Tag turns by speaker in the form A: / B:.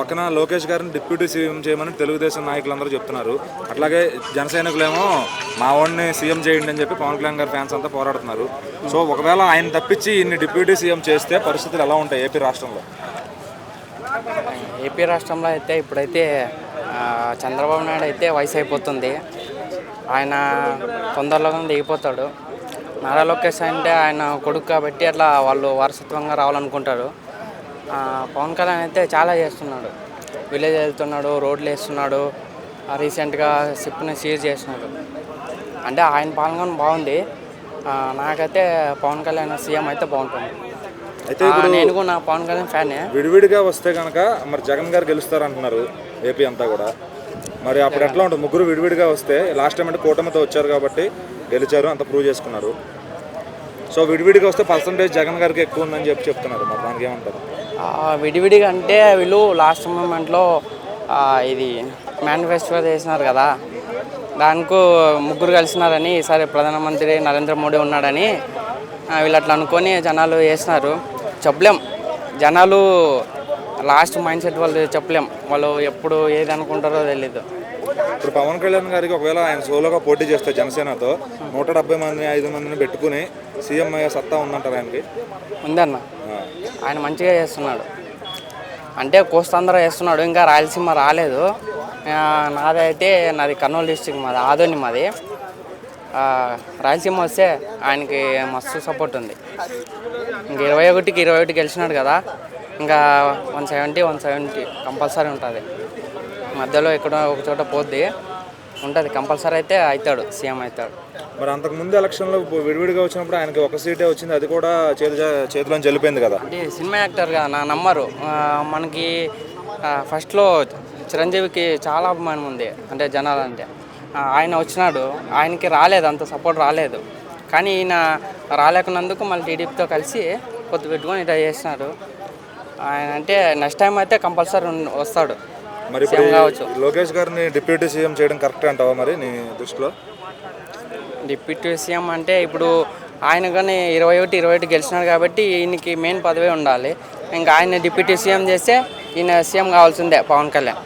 A: పక్కన లోకేష్ గారిని deputy CM చేయమని తెలుగుదేశం నాయకులందరూ చెప్తున్నారు. అట్లాగే జన సైనికులేమో మా వాడిని సీఎం చేయండి అని చెప్పి పవన్ కళ్యాణ్ గారి ఫ్యాన్స్ అంతా పోరాడుతున్నారు. సో ఒకవేళ ఆయన తప్పించి ఇన్ని డిప్యూటీ సీఎం చేస్తే పరిస్థితులు ఎలా ఉంటాయి ఏపీ రాష్ట్రంలో?
B: ఏపీ రాష్ట్రంలో అయితే ఇప్పుడైతే చంద్రబాబు నాయుడు అయితే వయసు అయిపోతుంది. ఆయన తొందరలోనే దిగిపోతాడు. నారా లోకేష్ అంటే ఆయన కొడుకు కాబట్టి అట్లా వాళ్ళు వారసత్వంగా రావాలనుకుంటారు. పవన్ కళ్యాణ్ అయితే చాలా చేస్తున్నాడు. విలేజ్ వెళ్తున్నాడు, రోడ్లు వేస్తున్నాడు, రీసెంట్గా సిప్ని సీజ్ చేస్తున్నాడు. అంటే ఆయన పాలన బాగుంది. నాకైతే పవన్ కళ్యాణ్ సీఎం అయితే బాగుంటుంది.
A: అయితే
B: నేను కూడా నా పవన్ కళ్యాణ్ ఫ్యానే.
A: విడివిడిగా వస్తే కనుక మరి జగన్ గారు గెలుస్తారంటున్నారు ఏపీ అంతా కూడా. మరి అప్పుడు ఎట్లా ఉంటుంది? ముగ్గురు విడివిడిగా వస్తే లాస్ట్ టైం అంటే కూటమితో వచ్చారు కాబట్టి గెలిచారు, అంత ప్రూవ్ చేసుకున్నారు. సో విడివిడిగా వస్తే పర్సంటేజ్ జగన్ గారికి ఎక్కువ ఉందని చెప్తున్నారు. మరి దానికి ఏమంటారు?
B: విడివిడిగా అంటే వీళ్ళు లాస్ట్ మూమెంట్లో ఇది మేనిఫెస్టో చేసినారు కదా, దానికి ముగ్గురు కలిసినారని, ఈసారి ప్రధానమంత్రి నరేంద్ర మోడీ ఉన్నాడని వీళ్ళు అట్లా అనుకొని జనాలు వేసినారు. చెప్పలేం, జనాలు లాస్ట్ మైండ్ సెట్ వాళ్ళు చెప్పలేం, వాళ్ళు ఎప్పుడు ఏది అనుకుంటారో తెలీదు.
A: ఇప్పుడు పవన్ కళ్యాణ్ గారికి ఒకవేళ ఆయన సోలోగా పోటీ చేస్తే జనసేనతో 170 మంది 5 మందిని పెట్టుకుని సీఎం అయ్యే సత్తా ఉందంటారు ఆయనకి?
B: ఉందన్న, ఆయన మంచిగా చేస్తున్నాడు. అంటే కోస్తాంధ్ర చేస్తున్నాడు, ఇంకా రాయలసీమ రాలేదు. నాది కర్నూలు డిస్టిక్, మాది ఆదోని. మాది రాయలసీమ వస్తే ఆయనకి మస్తు సపోర్ట్ ఉంది. ఇంక 21కి 21 గెలిచినాడు కదా, ఇంకా 170 కంపల్సరీ ఉంటుంది. మధ్యలో ఎక్కడో ఒక చోట పోద్ది ఉంటుంది, కంపల్సరీ అయితే అవుతాడు, సీఎం అవుతాడు.
A: మరి అంతకుముందు ఎలక్షన్లో విడివిడిగా వచ్చినప్పుడు ఆయనకి ఒక సీటే వచ్చింది, అది కూడా చేతిలో చెల్లిపోయింది కదా.
B: అంటే సినిమా యాక్టర్ కదా, నా నమ్మరు. మనకి ఫస్ట్లో చిరంజీవికి చాలా అభిమానం ఉంది, అంటే జనాలంటే. ఆయన వచ్చినాడు, ఆయనకి రాలేదు, అంత సపోర్ట్ రాలేదు. కానీ ఈయన రాలేకున్నందుకు మళ్ళీ టీడీపీతో కలిసి పొత్తు పెట్టుకొని ఇట్లా చేసినారు. ఆయన అంటే నెక్స్ట్ టైం అయితే కంపల్సరీ వస్తాడు.
A: మరి లోకేష్ గారిని డిప్యూటీ సీఎం చేయడం కరెక్ట్ అంటావా మరి నీ దృష్టిలో?
B: డిప్యూటీ సీఎం అంటే ఇప్పుడు ఆయన కానీ 21 గెలిచినాడు కాబట్టి ఈయనకి మెయిన్ పదవి ఉండాలి. ఇంకా ఆయన డిప్యూటీ సీఎం చేస్తే ఈయన సీఎం కావాల్సిందే పవన్ కళ్యాణ్.